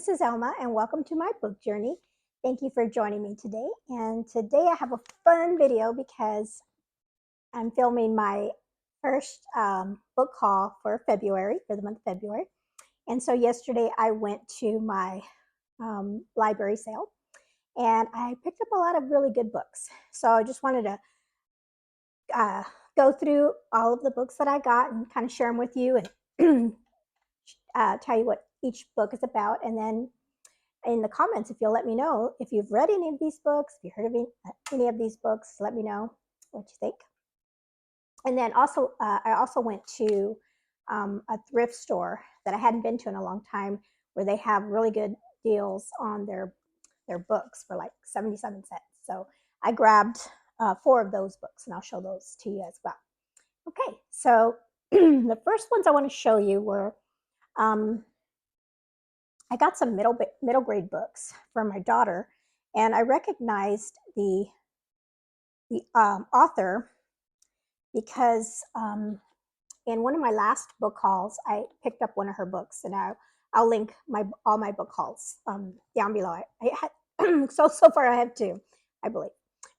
this is Elma, and welcome to my book journey. Thank you for joining me today. And today I have a fun video because I'm filming my first book haul for February, for the month of February. And so yesterday I went to my library sale and I picked up a lot of really good books. So I just wanted to go through all of the books that I got and kind of share them with you and tell you what each book is about. And then in the comments, if you'll let me know if you've read any of these books, if you heard of any of these books, let me know what you think. And then also, I also went to a thrift store that I hadn't been to in a long time, where they have really good deals on their books for like 77 cents. So I grabbed 4 of those books, and I'll show those to you as well. Okay, so the first ones I want to show you were I got some middle grade books for my daughter, and I recognized the author because in one of my last book hauls, I picked up one of her books, and I'll link all my book hauls down below. I had so far I have 2, I believe,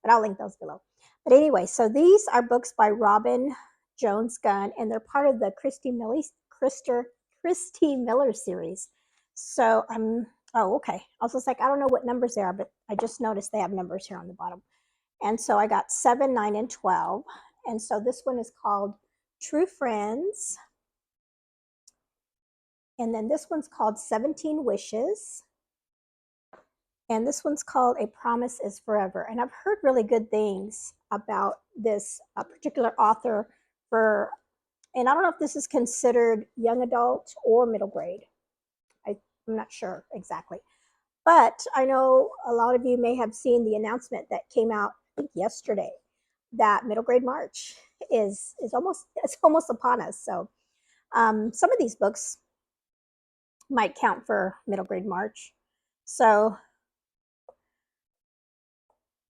but I'll link those below. But anyway, so these are books by Robin Jones Gunn, and they're part of the Christy Miller series. So oh, okay. I was just like, I don't know what numbers they are, but I just noticed they have numbers here on the bottom. And so I got 7, 9, and 12. And so this one is called True Friends. And then this one's called 17 Wishes. And this one's called A Promise is Forever. And I've heard really good things about this particular author and I don't know if this is considered young adult or middle grade. I'm not sure exactly. But I know a lot of you may have seen the announcement that came out, I think yesterday, that middle grade March is almost upon us. So some of these books might count for middle grade March. So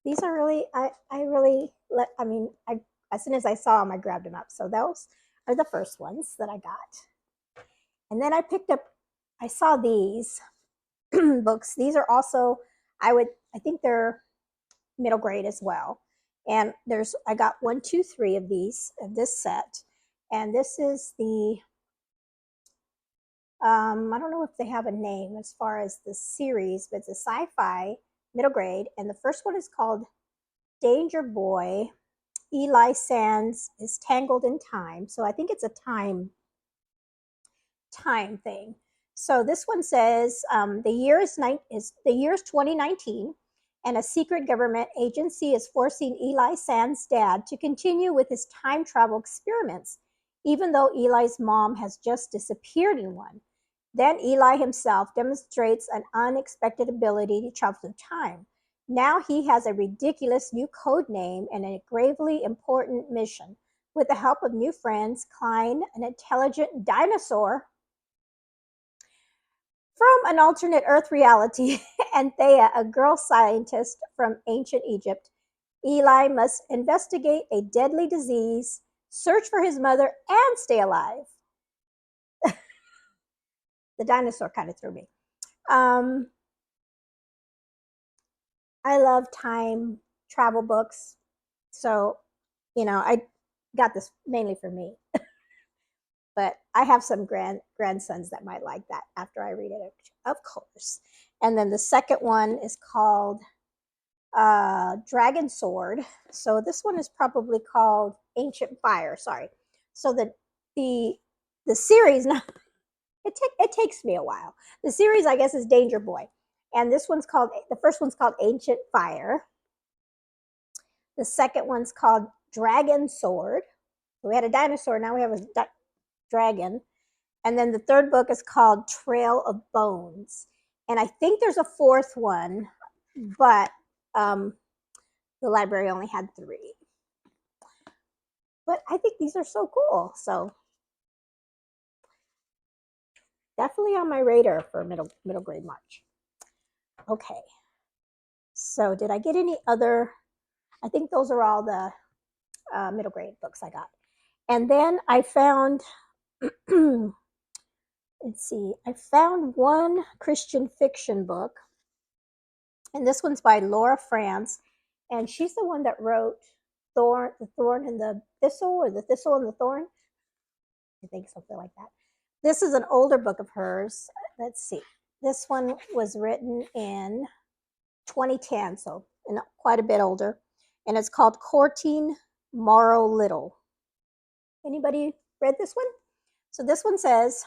these are really, as soon as I saw them, I grabbed them up. So those are the first ones that I got. And then I saw these books. These are also, I think they're middle grade as well. And I got 1, 2, 3 of this set. And this is the, I don't know if they have a name as far as the series, but it's a sci-fi middle grade. And the first one is called Danger Boy. Eli Sands is Tangled in Time. So I think it's a time thing. So this one says the year is 2019, and a secret government agency is forcing Eli Sands' dad to continue with his time travel experiments, even though Eli's mom has just disappeared in one. Then Eli himself demonstrates an unexpected ability to travel through time. Now he has a ridiculous new code name and a gravely important mission. With the help of new friends, Klein, an intelligent dinosaur from an alternate Earth reality, and Thea, a girl scientist from ancient Egypt, Eli must investigate a deadly disease, search for his mother, and stay alive. The dinosaur kind of threw me. I love time travel books. So, I got this mainly for me. But I have some grandsons that might like that after I read it, of course. And then the second one is called Dragon Sword. So this one is probably called Ancient Fire. Sorry. So the series, now it takes me a while. The series, I guess, is Danger Boy, and the first one's called Ancient Fire. The second one's called Dragon Sword. We had a dinosaur, now we have a dragon. And then the third book is called Trail of Bones. And I think there's a fourth one, but the library only had 3. But I think these are so cool. So definitely on my radar for middle grade March. Okay. So did I get any other? I think those are all the middle grade books I got. And then I found Let's see. I found one Christian fiction book, and this one's by Laura France, and she's the one that wrote the Thorn and the Thistle, or the Thistle and the Thorn. I think something like that. This is an older book of hers. Let's see. This one was written in 2010, so quite a bit older, and it's called Courting Morrow Little. Anybody read this one? So this one says,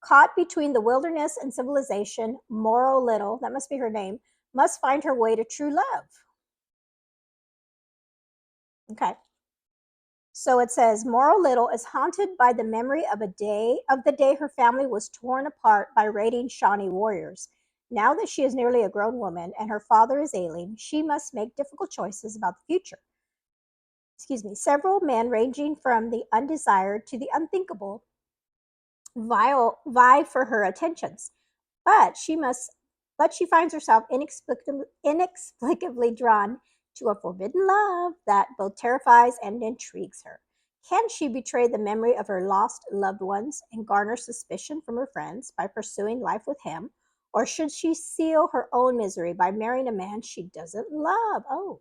caught between the wilderness and civilization, Morrow Little, that must be her name, must find her way to true love. Okay. So it says, Morrow Little is haunted by the memory of the day her family was torn apart by raiding Shawnee warriors. Now that she is nearly a grown woman and her father is ailing, she must make difficult choices about the future. Excuse me. Several men, ranging from the undesired to the unthinkable, vie for her attentions. But she finds herself inexplicably drawn to a forbidden love that both terrifies and intrigues her. Can she betray the memory of her lost loved ones and garner suspicion from her friends by pursuing life with him? Or should she seal her own misery by marrying a man she doesn't love? Oh,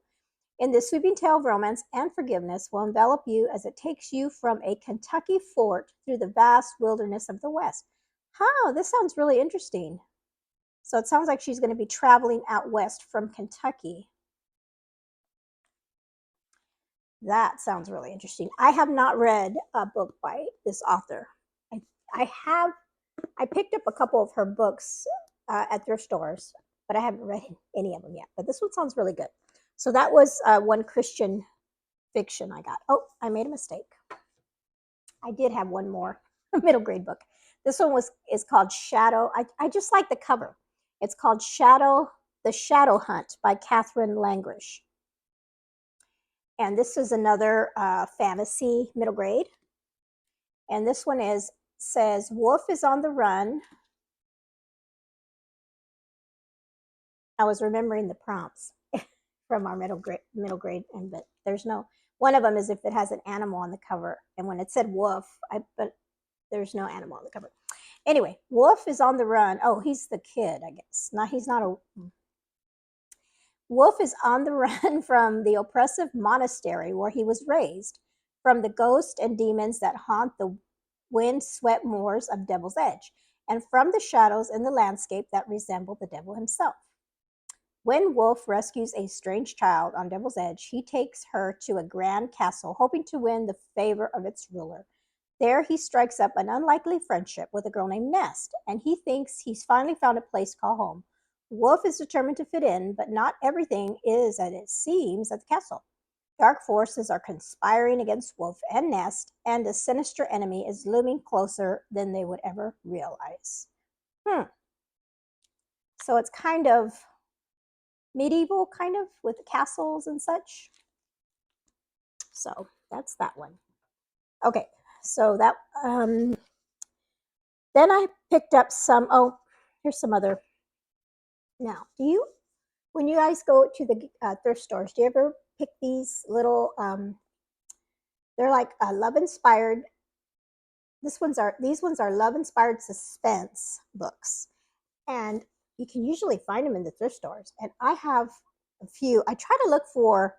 in this sweeping tale of romance and forgiveness will envelop you as it takes you from a Kentucky fort through the vast wilderness of the West. How? This sounds really interesting. So it sounds like she's going to be traveling out west from Kentucky. That sounds really interesting. I have not read a book by this author. I I picked up a couple of her books at thrift stores, but I haven't read any of them yet. But this one sounds really good. So that was one Christian fiction I got. Oh, I made a mistake. I did have one more middle grade book. This one is called Shadow. I just like the cover. It's called The Shadow Hunt by Catherine Langrish. And this is another fantasy middle grade. And this one says Wolf is on the run. I was remembering the prompts from our middle grade, but there's no one of them is if it has an animal on the cover, and when it said wolf, but there's no animal on the cover. Anyway, Wolf is on the run. Oh, he's the kid, I guess. He's not a Wolf is on the run from the oppressive monastery where he was raised, from the ghosts and demons that haunt the wind-swept moors of Devil's Edge, and from the shadows in the landscape that resemble the devil himself. When Wolf rescues a strange child on Devil's Edge, he takes her to a grand castle, hoping to win the favor of its ruler. There he strikes up an unlikely friendship with a girl named Nest, and he thinks he's finally found a place to call home. Wolf is determined to fit in, but not everything is as it seems at the castle. Dark forces are conspiring against Wolf and Nest, and a sinister enemy is looming closer than they would ever realize. So it's kind of medieval, kind of, with castles and such. So that's that one. Okay, so that then I picked up some. Oh, here's some other. Now, when you guys go to the thrift stores, do you ever pick these little? They're like love inspired. These ones are love inspired suspense books, and you can usually find them in the thrift stores. And I have a few. I try to look for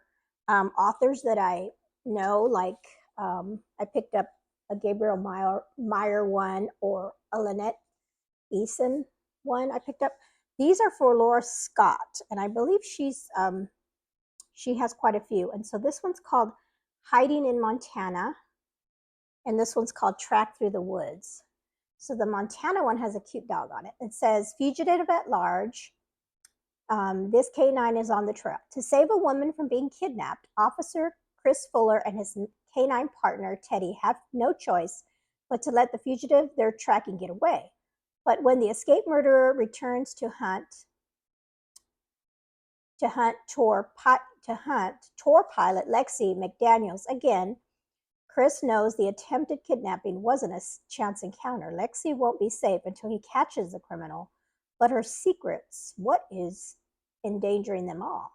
authors that I know, like I picked up a Gabriel Meyer one, or a Lynette Eason one I picked up. These are for Laura Scott, and I believe she has quite a few. And so this one's called Hiding in Montana, and this one's called Track Through the Woods. So the Montana one has a cute dog on it. It says, fugitive at large. This canine is on the trail. To save a woman from being kidnapped, Officer Chris Fuller and his canine partner, Teddy, have no choice but to let the fugitive they're tracking get away. But when the escaped murderer returns to hunt tour pilot Lexi McDaniels again, Chris knows the attempted kidnapping wasn't a chance encounter. Lexi won't be safe until he catches the criminal, but her secrets, what is endangering them all?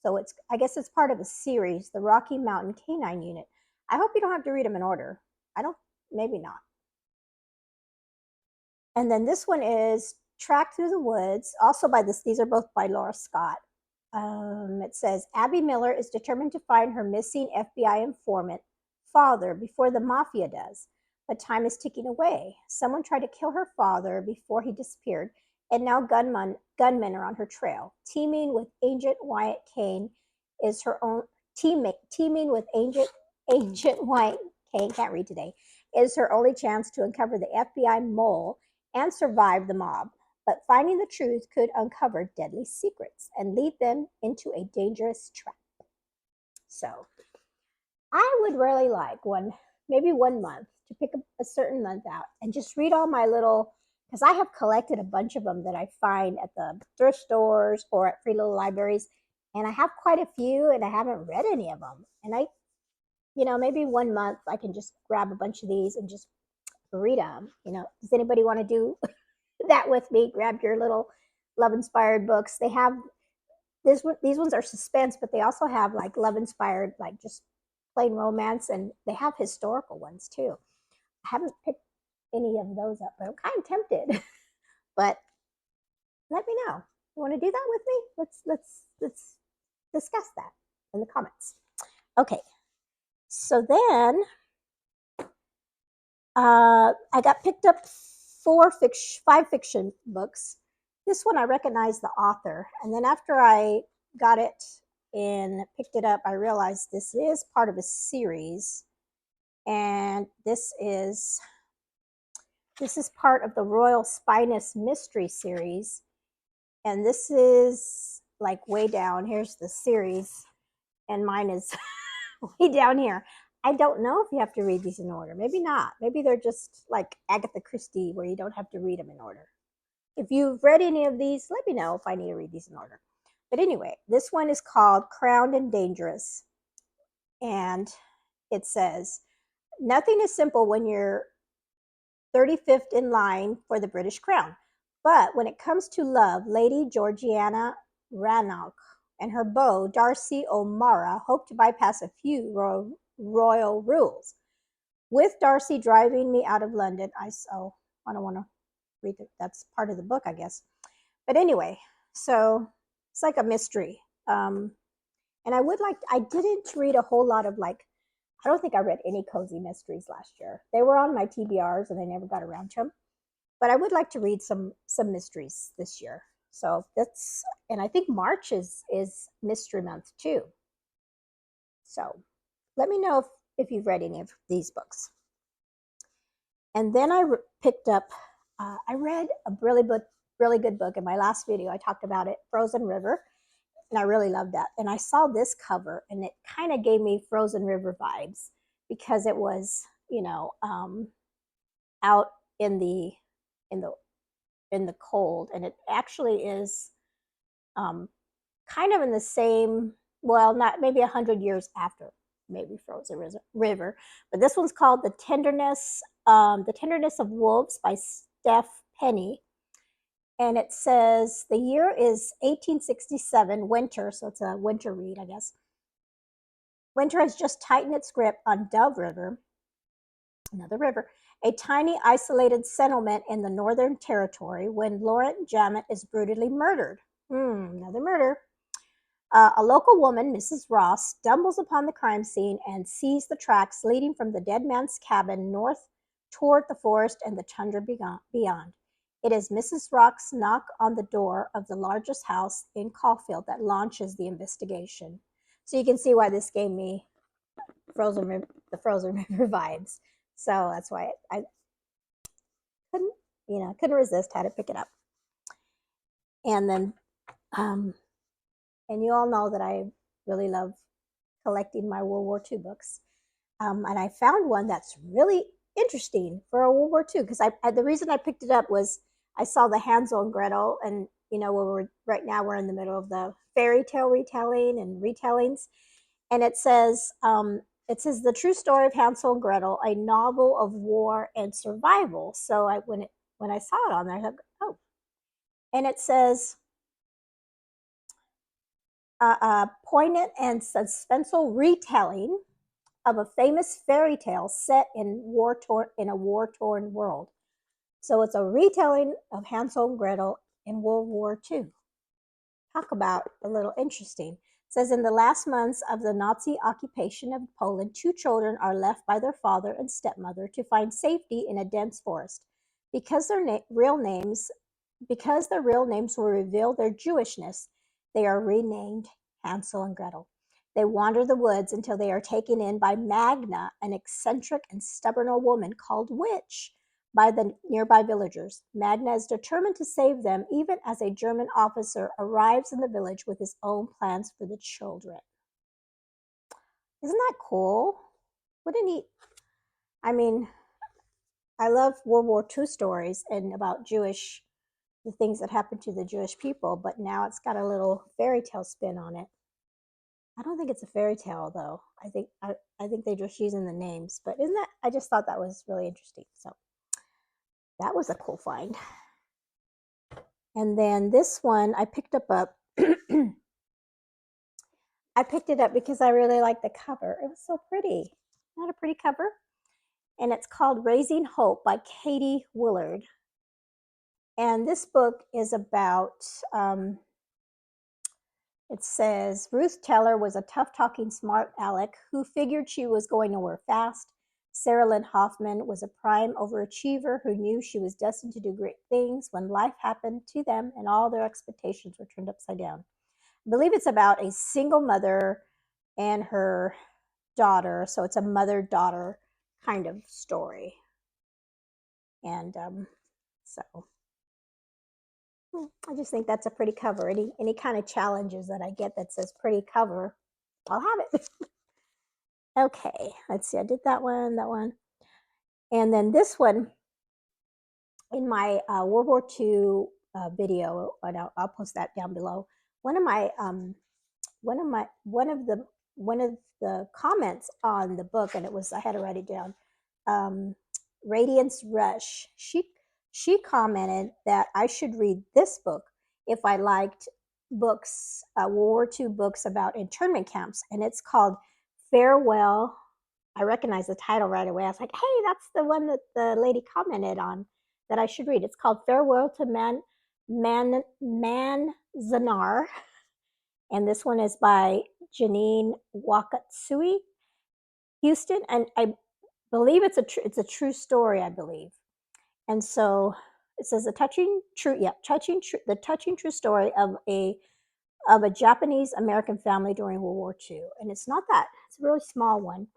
So I guess it's part of a series, the Rocky Mountain Canine Unit. I hope you don't have to read them in order. Maybe not. And then this one is Track Through the Woods, also by this. These are both by Laura Scott. It says Abby Miller is determined to find her missing FBI informant father before the mafia does. But time is ticking away. Someone tried to kill her father before he disappeared, and now gunmen are on her trail. Teaming with Agent Wyatt Kane is her own teaming with Agent Wyatt Kane, can't read today, is her only chance to uncover the FBI mole and survive the mob. But finding the truth could uncover deadly secrets and lead them into a dangerous trap. So I would really like maybe 1 month to pick a certain month out and just read all my little, because I have collected a bunch of them that I find at the thrift stores or at free little libraries. And I have quite a few and I haven't read any of them. And maybe 1 month I can just grab a bunch of these and just read them. Does anybody want to do that with me? Grab your little love inspired books. They have these ones are suspense, but they also have like love inspired, like just plain romance, and they have historical ones too. I haven't picked any of those up, but I'm kind of tempted. But let me know. You want to do that with me? Let's discuss that in the comments. Okay. So then I got picked up five fiction books. This one I recognized the author, and then after I got it and picked it up, I realized this is part of a series, and this is part of the Royal Spinous Mystery series, and this is like way down. Here's the series, and mine is way down here. I don't know if you have to read these in order. Maybe not. Maybe they're just like Agatha Christie, where you don't have to read them in order. If you've read any of these, let me know if I need to read these in order. But anyway, this one is called Crowned and Dangerous. And it says, nothing is simple when you're 35th in line for the British crown. But when it comes to love, Lady Georgiana Rannoch and her beau, Darcy O'Mara, hope to bypass a few royal rules. With Darcy driving me out of London, I don't want to read it. That's part of the book, I guess. But anyway, so it's like a mystery. And I didn't read a whole lot of I don't think I read any cozy mysteries last year. They were on my TBRs and I never got around to them. But I would like to read some mysteries this year. So and I think March is mystery month too. So let me know if you've read any of these books. And then I picked up, I read a really good book. In my last video, I talked about it, Frozen River, and I really loved that. And I saw this cover, and it kind of gave me Frozen River vibes because it was, out in the cold, and it actually is kind of in the same, well, not maybe 100 years after maybe Frozen River, but this one's called The Tenderness of Wolves by Steph Penny. And it says the year is 1867, winter, so it's a winter read, I guess. Winter has just tightened its grip on Dove River, another river, a tiny isolated settlement in the Northern Territory, when Laurent Jamet is brutally murdered. Another murder. A local woman, Mrs. Ross, stumbles upon the crime scene and sees the tracks leading from the dead man's cabin north toward the forest and the tundra beyond. It is Mrs. Rock's knock on the door of the largest house in Caulfield that launches the investigation. So you can see why this gave me the Frozen River vibes. So that's why I couldn't resist, had to pick it up. And then, and you all know that I really love collecting my World War II books. And I found one that's really interesting for a World War II, because the reason I picked it up was I saw the Hansel and Gretel, and right now we're in the middle of the fairy tale retelling and retellings, and it says the true story of Hansel and Gretel, a novel of war and survival. So when I saw it on there, I thought, oh, and it says a poignant and suspenseful retelling of a famous fairy tale set in a war-torn world. So it's a retelling of Hansel and Gretel in World War II. Talk about a little interesting. It says in the last months of the Nazi occupation of Poland, two children are left by their father and stepmother to find safety in a dense forest. Because because their real names will reveal their Jewishness, they are renamed Hansel and Gretel. They wander the woods until they are taken in by Magna, an eccentric and stubborn old woman called Witch, by the nearby villagers. Magna is determined to save them, even as a German officer arrives in the village with his own plans for the children. Isn't that cool? What a neat. I mean, I love World War II stories and about the things that happened to the Jewish people, but now it's got a little fairy tale spin on it. I don't think it's a fairy tale though. I think they're just using the names, but isn't that? I just thought that was really interesting. So that was a cool find. And then this one I picked up. I picked it up because I really like the cover. It was so pretty. Not a pretty cover? And it's called Raising Hope by Katie Willard. And this book is about, it says, Ruth Teller was a tough-talking, smart aleck who figured she was going nowhere fast. Sarah Lynn Hoffman was a prime overachiever who knew she was destined to do great things when life happened to them and all their expectations were turned upside down. I believe it's about a single mother and her daughter. So it's a mother-daughter kind of story. And so I just think that's a pretty cover. Any kind of challenges that I get that says pretty cover, I'll have it. Okay, let's see. I did that one. And then this one in my World War II video, and I'll post that down below. One of the comments on the book, and I had to write it down. Radiance Rush. She commented that I should read this book if I liked books, World War II books about internment camps, and it's called Farewell. I recognize the title right away. I was like, hey, that's the one that the lady commented on that I should read. It's called Farewell to Manzanar, and this one is by Janine Wakatsui Houston, and I believe it's a true story, I believe. And so it says the touching true story of a Japanese American family during World War II. And it's not that; it's a really small one.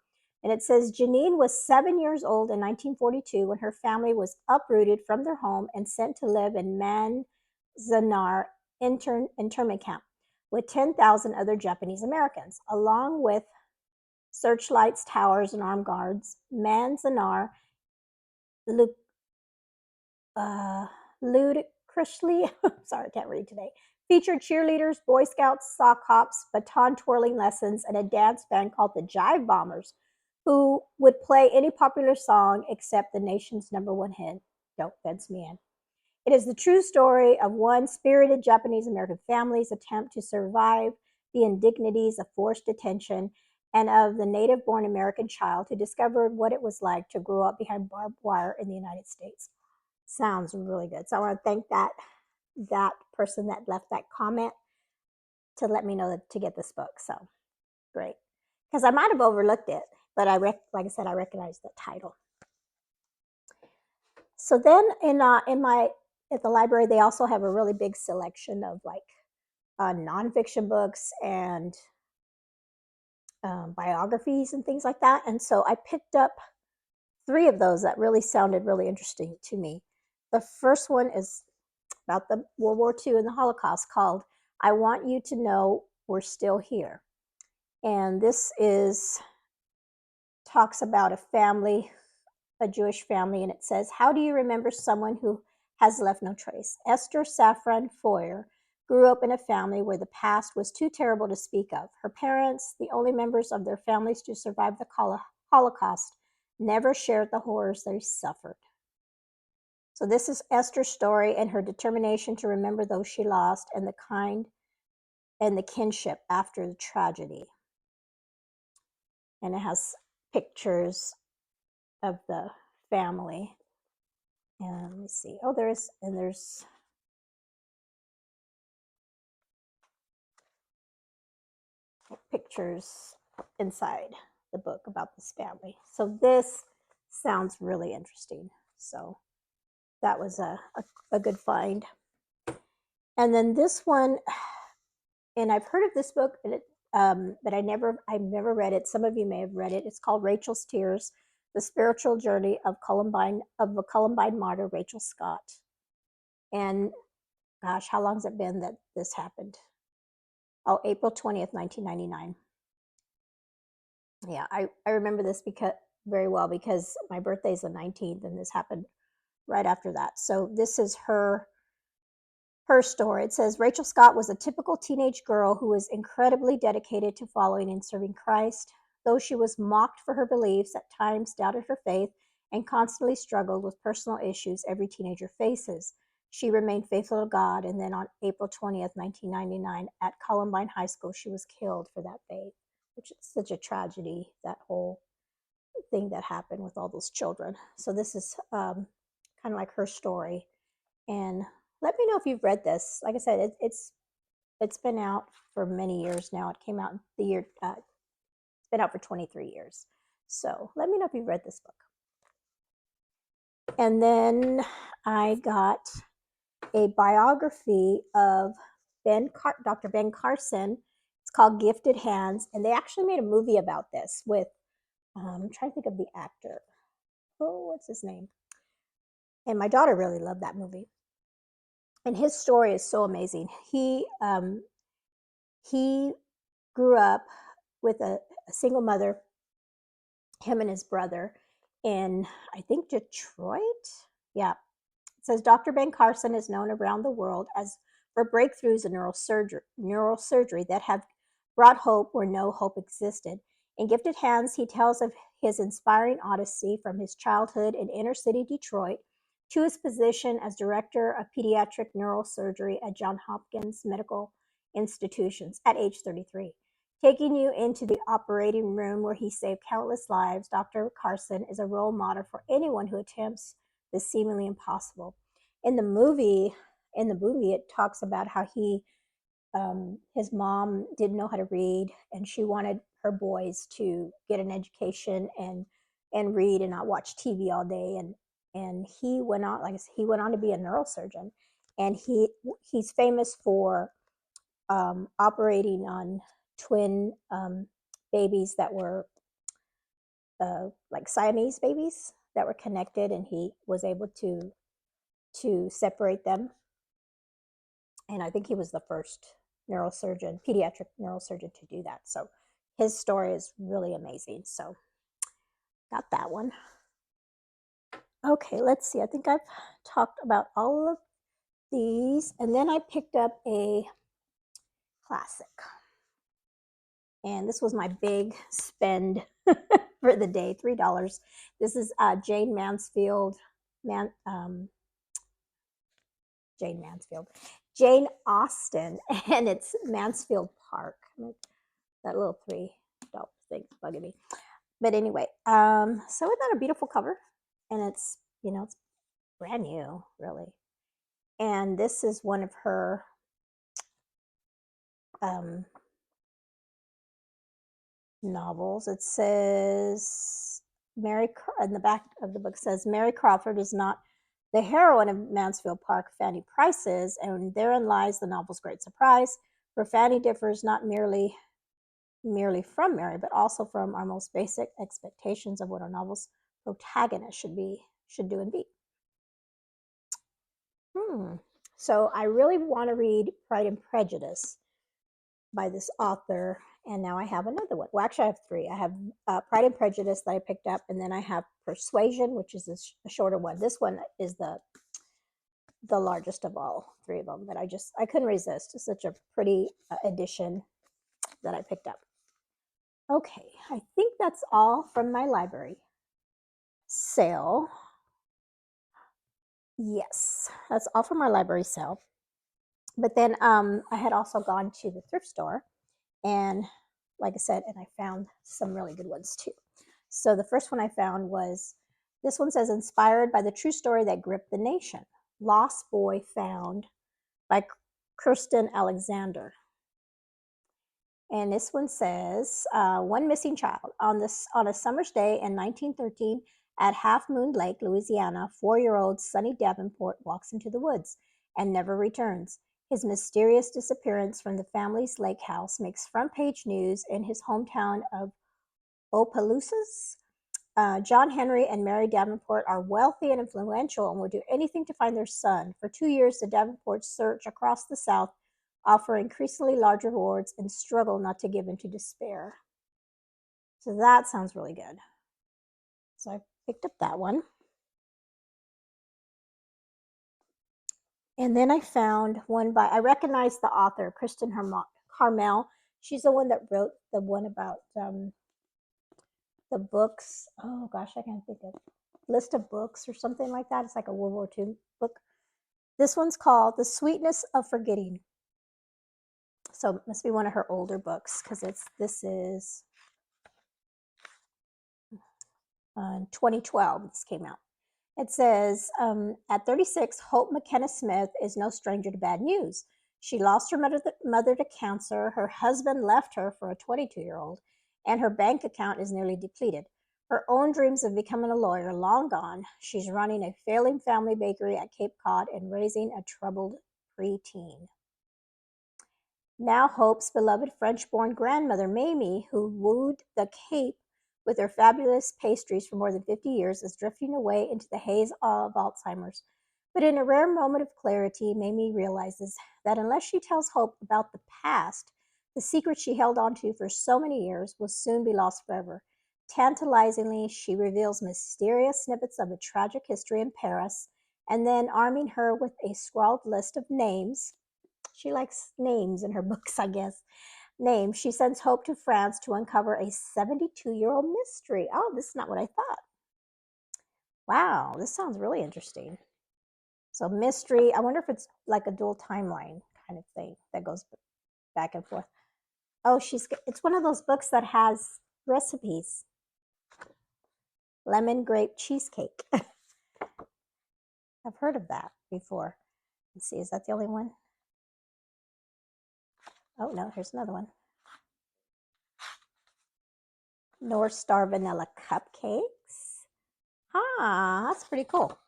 And it says Janine was 7 years old in 1942 when her family was uprooted from their home and sent to live in Manzanar internment camp with 10,000 other Japanese Americans, along with searchlights, towers, and armed guards. Manzanar ludicrously, sorry, I can't read today, featured cheerleaders, Boy Scouts, sock hops, baton twirling lessons, and a dance band called the Jive Bombers, who would play any popular song except the nation's #1 hit, Don't Fence Me In. It is the true story of one spirited Japanese American family's attempt to survive the indignities of forced detention and of the native born American child who discovered what it was like to grow up behind barbed wire in the United States. Sounds really good. So I want to thank that person that left that comment to let me know that, to get this book. So great, because I might have overlooked it, but like I said, I recognize the title. So then at the library, they also have a really big selection of like nonfiction books and biographies and things like that. And so I picked up 3 of those that really sounded really interesting to me. The first one is about the World War II and the Holocaust, called I Want You to Know We're Still Here. And this talks about a family, a Jewish family, and it says, how do you remember someone who has left no trace? Esther Safran Foyer grew up in a family where the past was too terrible to speak of. Her parents, the only members of their families to survive the Holocaust, never shared the horrors they suffered. So this is Esther's story and her determination to remember those she lost and the kinship after the tragedy. And it has pictures of the family. And let me see. Oh, there's pictures inside the book about this family. So this sounds really interesting. So that was a good find. And then this one, and I've heard of this book, but I've never read it. Some of you may have read it. It's called Rachel's Tears: The Spiritual Journey of the Columbine martyr Rachel Scott. And gosh, how long has it been that this happened? Oh, April 20th, 1999. Yeah, I remember this very well because my birthday is the 19th, and this happened right after that. So this is her story. It says Rachel Scott was a typical teenage girl who was incredibly dedicated to following and serving Christ. Though she was mocked for her beliefs, at times doubted her faith, and constantly struggled with personal issues every teenager faces, she remained faithful to God. And then on April 20th, 1999, at Columbine High School, she was killed for that faith, which is such a tragedy, that whole thing that happened with all those children. So this is kind of like her story. And let me know if you've read this. Like I said, it's been out for many years now. It came out in the year. It's been out for 23 years. So let me know if you've read this book. And then I got a biography of Dr. Ben Carson. It's called Gifted Hands, and they actually made a movie about this with. I'm trying to think of the actor. Oh, what's his name? And my daughter really loved that movie. And his story is so amazing. He grew up with a single mother, him and his brother, in, I think, Detroit. Yeah. It says Dr. Ben Carson is known around the world as for breakthroughs in neurosurgery that have brought hope where no hope existed. In Gifted Hands, he tells of his inspiring odyssey from his childhood in inner city Detroit to his position as director of pediatric neurosurgery at Johns Hopkins Medical Institutions at age 33. Taking you into the operating room where he saved countless lives, Dr. Carson is a role model for anyone who attempts the seemingly impossible. In the movie, it talks about how his mom didn't know how to read, and she wanted her boys to get an education and read and not watch TV all day. And he went on, like I said, he went on to be a neurosurgeon, and he's famous for operating on twin babies that were like Siamese babies that were connected, and he was able to separate them. And I think he was the first pediatric neurosurgeon to do that. So his story is really amazing. So got that one. Okay, let's see. I think I've talked about all of these. And then I picked up a classic. And this was my big spend for the day, $3. This is Jane Mansfield. Jane Mansfield. Jane Austen, and it's Mansfield Park. That little $3 thing's bugging me. But anyway, so it's not a beautiful cover, and it's it's brand new, really. And this is one of her novels. It says in the back of the book says Mary Crawford is not the heroine of Mansfield Park, Fanny Price is, and therein lies the novel's great surprise. For Fanny differs not merely from Mary, but also from our most basic expectations of what a novel's protagonist should do and be. So I really want to read Pride and Prejudice by this author, and now I have another one. Well, actually, I have three. I have Pride and Prejudice that I picked up, and then I have Persuasion, which is a shorter one. This one is the largest of all three of them that I couldn't resist. It's such a pretty edition that I picked up. Okay, I think that's all from my library sale. Yes, that's all from our library sale. But then I had also gone to the thrift store, and like I said, and I found some really good ones too. So the first one I found was This one says, inspired by the true story that gripped the nation. Lost Boy Found by Kirsten Alexander. And this one says, one missing child. On a summer's day in 1913 at Half Moon Lake, Louisiana, 4-year-old Sonny Davenport walks into the woods and never returns. His mysterious disappearance from the family's lake house makes front-page news in his hometown of Opelousas. John Henry and Mary Davenport are wealthy and influential and will do anything to find their son. For 2 years, the Davenports search across the South, offer increasingly large rewards, and struggle not to give in to despair. So that sounds really good. So I picked up that one. And then I found one by, I recognized the author, Kristen Carmel. She's the one that wrote the one about the books. Oh gosh, I can't think of list of books or something like that. It's like a World War II book. This one's called The Sweetness of Forgetting. So it must be one of her older books because this is 2012. This came out. It says, at 36, Hope McKenna Smith is no stranger to bad news. She lost her mother to cancer, her husband left her for a 22-year-old, and her bank account is nearly depleted. Her own dreams of becoming a lawyer long gone. She's running a failing family bakery at Cape Cod and raising a troubled preteen. Now Hope's beloved French-born grandmother, Mamie, who wooed the Cape with her fabulous pastries for more than 50 years, is drifting away into the haze of Alzheimer's. But in a rare moment of clarity, Mamie realizes that unless she tells Hope about the past, the secret she held onto for so many years will soon be lost forever. Tantalizingly, she reveals mysterious snippets of a tragic history in Paris, and then, arming her with a scrawled list of names, she likes names in her books, I guess, names, she sends Hope to France to uncover a 72-year-old mystery. Oh, this is not what I thought. Wow, this sounds really interesting. So mystery, I wonder if it's like a dual timeline kind of thing that goes back and forth. Oh, it's one of those books that has recipes. Lemon grape cheesecake. I've heard of that before. Let's see, is that the only one? Oh, no, here's another one. North Star vanilla cupcakes. Ah, that's pretty cool.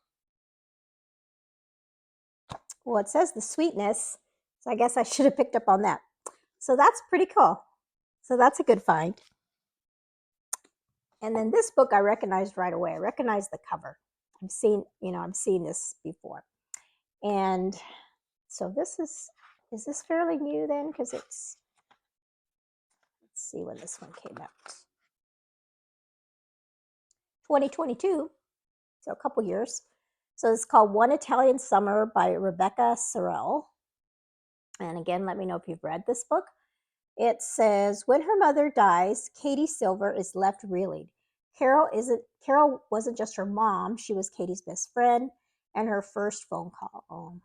Well, it says the sweetness, so I guess I should have picked up on that. So that's pretty cool. So that's a good find. And then this book I recognized right away. I recognized the cover. I've seen this before. And so this is this fairly new then? Because let's see when this one came out. 2022, so a couple years. So it's called One Italian Summer by Rebecca Sorrell. And again, let me know if you've read this book. It says, when her mother dies, Katie Silver is left reeling. Carol wasn't just her mom, she was Katie's best friend and her first phone call.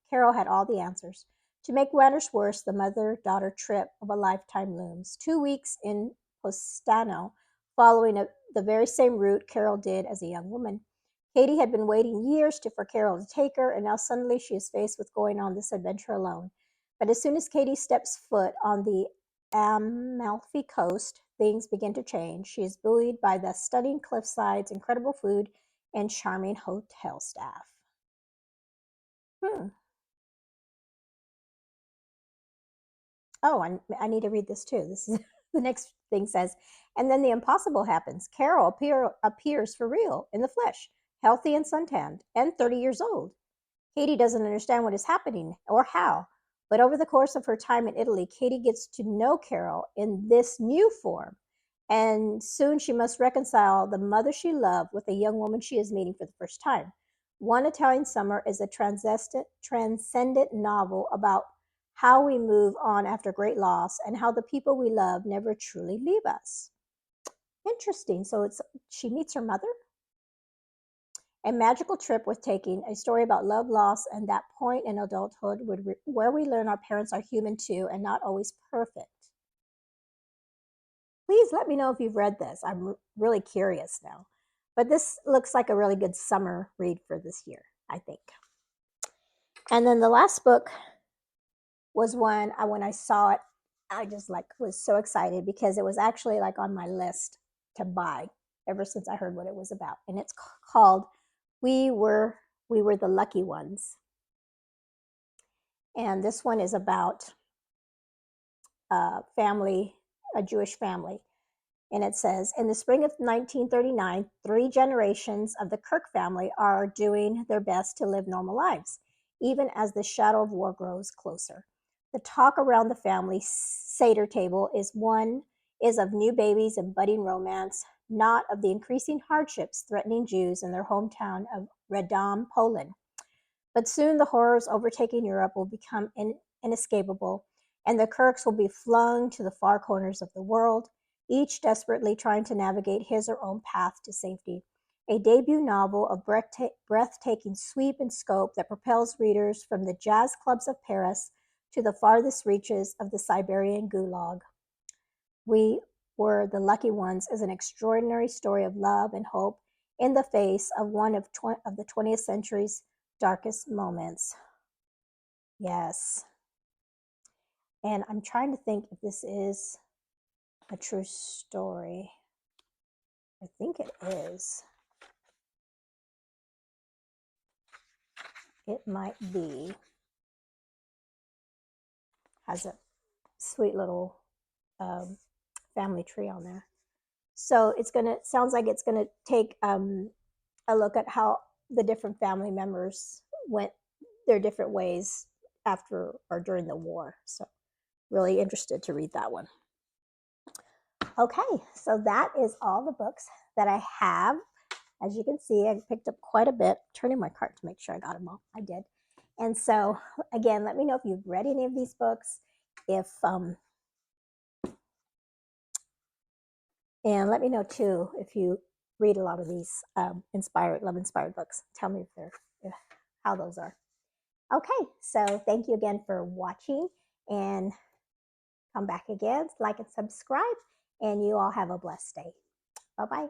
Carol had all the answers. To make matters worse, the mother-daughter trip of a lifetime looms. 2 weeks in Postano, following the very same route Carol did as a young woman. Katie had been waiting years for Carol to take her, and now suddenly she is faced with going on this adventure alone. But as soon as Katie steps foot on the Amalfi Coast, things begin to change. She is buoyed by the stunning cliffsides, incredible food, and charming hotel staff. Oh, I need to read this too. This is the next thing says, and then the impossible happens. Carol appears for real in the flesh, healthy and suntanned, and 30 years old. Katie doesn't understand what is happening or how, but over the course of her time in Italy, Katie gets to know Carol in this new form, and soon she must reconcile the mother she loved with a young woman she is meeting for the first time. One Italian Summer is a transcendent novel about how we move on after great loss and how the people we love never truly leave us. Interesting. So she meets her mother. A magical trip with taking, a story about love, loss, and that point in adulthood where we learn our parents are human too and not always perfect. Please let me know if you've read this. I'm really curious now. But this looks like a really good summer read for this year, I think. And then the last book was one when I saw it, I just like was so excited because it was actually like on my list to buy ever since I heard what it was about. And it's called We Were the Lucky Ones. And this one is about a family, a Jewish family. And it says, in the spring of 1939, 3 generations of the Kirk family are doing their best to live normal lives, even as the shadow of war grows closer. The talk around the family Seder table is of new babies and budding romance, not of the increasing hardships threatening Jews in their hometown of Redam, Poland. But soon the horrors overtaking Europe will become inescapable, and the Kirks will be flung to the far corners of the world, each desperately trying to navigate his or own path to safety. A debut novel of breathtaking sweep and scope that propels readers from the jazz clubs of Paris to the farthest reaches of the Siberian gulag. We Were the Lucky Ones is an extraordinary story of love and hope in the face of one of the 20th century's darkest moments. Yes. And I'm trying to think if this is a true story. I think it is. It might be. Has a sweet little family tree on there. So sounds like it's gonna take a look at how the different family members went their different ways after or during the war. So really interested to read that one. Okay, so that is all the books that I have. As you can see, I picked up quite a bit. Turning my cart to make sure I got them all. I did. And so again, let me know if you've read any of these books. And let me know too if you read a lot of these love inspired books. Tell me how those are. Okay, so thank you again for watching, and come back again, like and subscribe, and you all have a blessed day. Bye-bye.